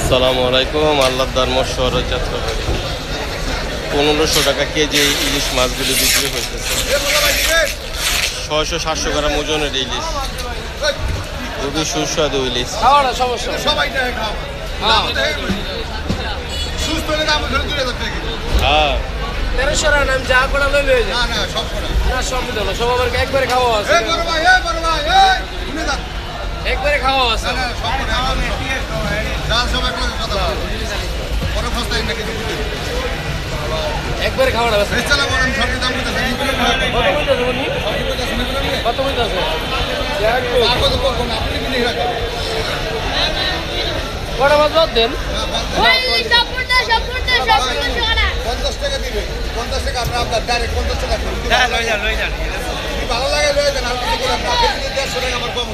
আসসালামু আলাইকুম। আল্লাহর ধর্মস্বর যাত্রাবাড়ি 1500 টাকা কেজি ইলিশ মাছগুলি বিক্রি হইতেছে। 600-700 গ্রাম ওজনের ইলিশ, খুবই সুস্বাদু ইলিশ। হ্যাঁ, 1300 টাকা নাম যা করে লই লই না না সব করে না সব দিল সব আবার একবারে খাওয়া আছে এই বড় ভাই শুনে যান একবারে খাওয়া আছে না সব করে খাওয়া নেই ডাল সব একবারে কথা বড় ফস্তাই নাকি একবারে খাওয়া আছে চলো বড় আমি সব দাম দিতেছি কত কইতাছে আপনি তো করব না আপনি কি নিয়ে রাখেন বড় মাছ দেন ওই সব 50 টাকা দিবে 50 টাকা আপনার ডাইরেক্ট 50 টাকা লই যান ভালো লাগে লই যান আর কিছু করে না 150 টাকা আমার কম